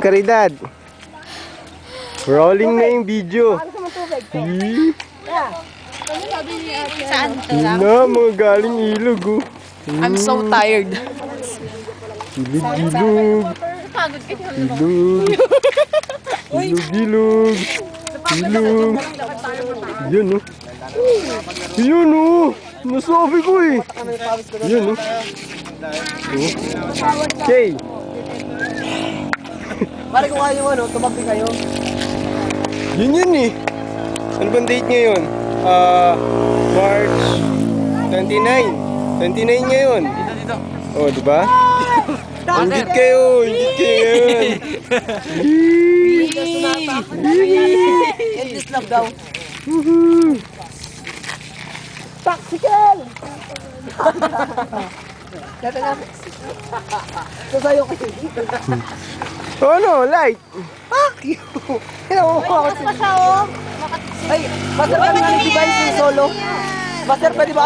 Caridad. Rolling na yung video. Saan? Yun na, mga galing ilog oh. I'm so tired. Ilog. Ilog. Ilog. Ilog. Yan oh. Yan oh. Nasabi ko eh. Yan oh. Okay. Pare kung kayo ano, tumabi kayo. Yun eh. Ano bang date ngayon? March 29. 29 ngayon. Dito. Oh, di ba? Ingit kayo ngayon. Endless love daw. Woohoo! Taxical! Kaya na. Sasayo kayo. Ano, light? Fuck you! Kinakuha ko siya. Ay, master ka nga ng device yung solo. Master, pwede ba